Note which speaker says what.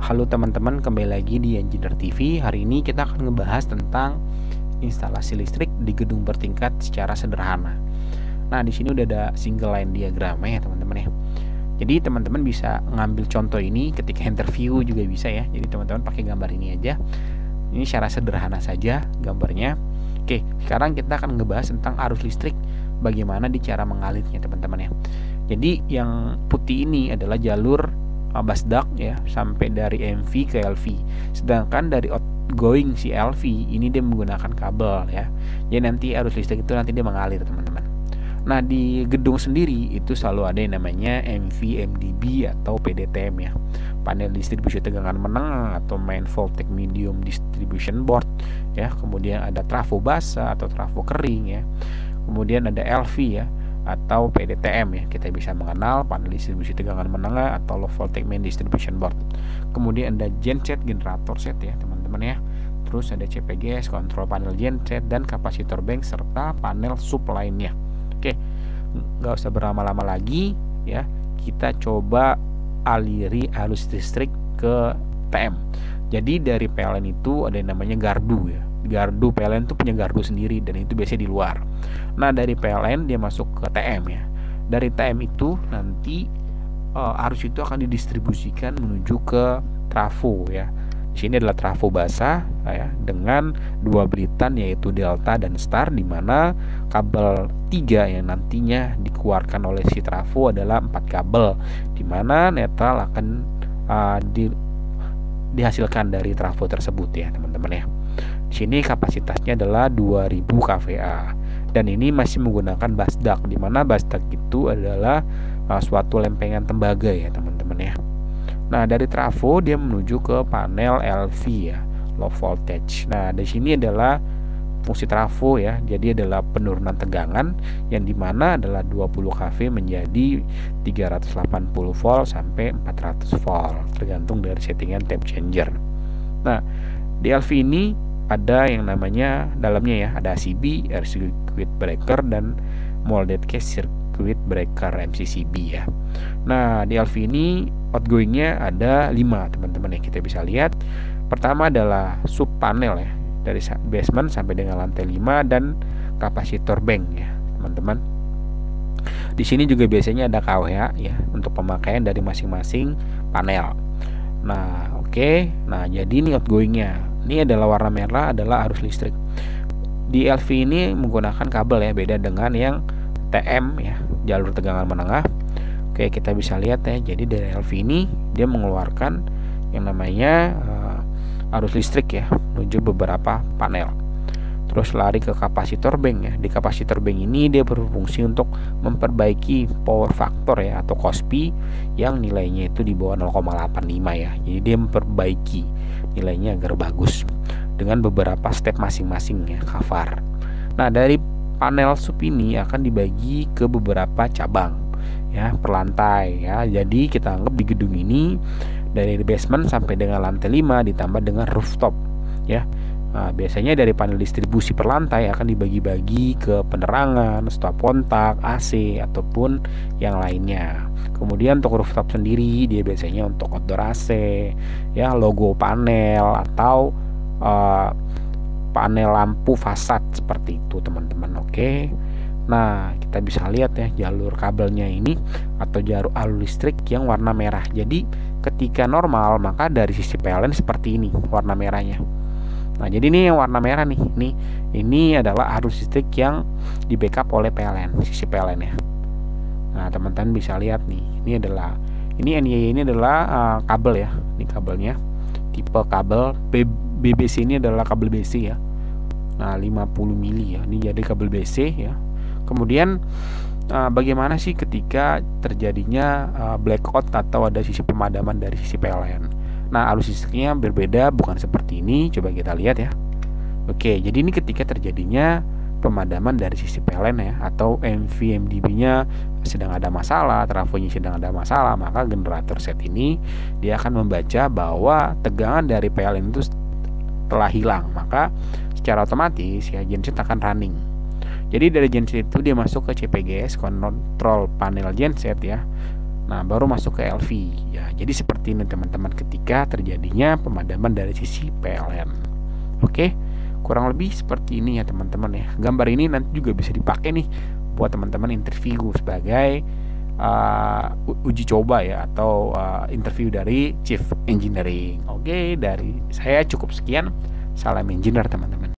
Speaker 1: Halo teman-teman, kembali lagi di Engineer TV. Hari ini kita akan ngebahas tentang instalasi listrik di gedung bertingkat secara sederhana. Nah, di sini udah ada single line diagramnya ya teman-teman ya. Jadi teman-teman bisa ngambil contoh ini ketika interview juga bisa ya. Jadi teman-teman pakai gambar ini aja. Ini secara sederhana saja gambarnya. Oke, sekarang kita akan ngebahas tentang arus listrik, bagaimana di cara mengalirnya teman-teman ya. Jadi yang putih ini adalah jalur busduct ya, sampai dari MV ke LV. Sedangkan dari outgoing si LV ini dia menggunakan kabel ya. Jadi nanti arus listrik itu nanti dia mengalir teman-teman. Nah, di gedung sendiri itu selalu ada yang namanya MV MDB atau PDTM ya, panel distribusi tegangan menengah atau main voltage medium distribution board ya. Kemudian ada trafo basah atau trafo kering ya. Kemudian ada LV ya, atau PDTM ya, kita bisa mengenal panel distribusi tegangan menengah atau low voltage main distribution board. Kemudian ada genset, generator set ya teman-teman ya. Terus ada CPGS, kontrol panel genset, dan kapasitor bank serta panel sub lainnya. Oke, nggak usah berlama-lama lagi ya, kita coba aliri arus listrik ke TM. Jadi dari PLN itu ada yang namanya gardu ya. Gardu PLN itu punya gardu sendiri dan itu biasanya di luar. Nah, dari PLN dia masuk ke TM ya. Dari TM itu nanti arus itu akan didistribusikan menuju ke trafo ya. Di sini adalah trafo basah ya, dengan dua belitan yaitu delta dan star, di mana kabel 3 yang nantinya dikeluarkan oleh si trafo adalah 4 kabel, di mana netral akan dihasilkan dari trafo tersebut ya teman-teman ya. Di sini kapasitasnya adalah 2000 kVA dan ini masih menggunakan busduct, di mana busduct itu adalah suatu lempengan tembaga ya teman-teman ya. Nah, dari trafo dia menuju ke panel LV ya, low voltage. Nah, di sini adalah fungsi trafo ya. Jadi adalah penurunan tegangan yang dimana adalah 20 kV menjadi 380 volt sampai 400 volt tergantung dari settingan tap changer. Nah, di LV ini ada yang namanya dalamnya ya, ada ACB, air circuit breaker, dan molded case circuit breaker MCCB ya. Nah, di LV ini outgoingnya ada 5 teman-teman ya, kita bisa lihat. Pertama adalah sub panel ya, dari basement sampai dengan lantai 5, dan kapasitor bank ya teman-teman. Di sini juga biasanya ada KWH ya untuk pemakaian dari masing-masing panel. Nah, oke. Nah, jadi ini outgoingnya. Ini adalah warna merah adalah arus listrik. Di LV ini menggunakan kabel ya, beda dengan yang TM ya, jalur tegangan menengah. Oke, kita bisa lihat ya. Jadi dari LV ini dia mengeluarkan yang namanya arus listrik ya menuju beberapa panel. Terus lari ke kapasitor bank ya. Di kapasitor bank ini dia berfungsi untuk memperbaiki power factor ya atau KOSPI yang nilainya itu di bawah 0,85 ya. Jadi dia memperbaiki nilainya agar bagus dengan beberapa step masing-masing ya, kafar. Nah, dari panel sub ini akan dibagi ke beberapa cabang ya, per lantai ya. Jadi kita anggap di gedung ini dari basement sampai dengan lantai 5 ditambah dengan rooftop ya. Nah, biasanya dari panel distribusi per lantai akan dibagi-bagi ke penerangan, stop kontak, AC ataupun yang lainnya. Kemudian untuk rooftop sendiri dia biasanya untuk outdoor AC ya, logo panel atau panel lampu fasad seperti itu teman-teman. Oke. Nah, kita bisa lihat ya jalur kabelnya ini atau jalur arus listrik yang warna merah. Jadi ketika normal maka dari sisi PLN seperti ini warna merahnya. Nah, jadi ini yang warna merah nih. Ini adalah arus listrik yang di backup oleh PLN, sisi PLN ya. Nah, teman-teman bisa lihat nih. Ini NY ini adalah kabel ya. Ini kabelnya. Tipe kabel BBC ini adalah kabel BC ya. Nah, 50 mili ya. Ini jadi kabel BC ya. Kemudian bagaimana sih ketika terjadinya blackout atau ada sisi pemadaman dari sisi PLN? Nah, arus listriknya berbeda, bukan seperti ini. Coba kita lihat ya. Oke, jadi ini ketika terjadinya pemadaman dari sisi PLN ya, atau MV-MDB-nya sedang ada masalah, trafonya sedang ada masalah, maka generator set ini dia akan membaca bahwa tegangan dari PLN itu telah hilang, maka secara otomatis ya genset akan running. Jadi dari genset itu dia masuk ke CPGS, kontrol panel genset ya. Nah, baru masuk ke LV. Ya, jadi seperti ini teman-teman ketika terjadinya pemadaman dari sisi PLN. Oke, kurang lebih seperti ini ya teman-teman ya. Gambar ini nanti juga bisa dipakai nih buat teman-teman interview sebagai uji coba ya, atau interview dari Chief Engineering. Oke, dari saya cukup sekian. Salam engineer teman-teman.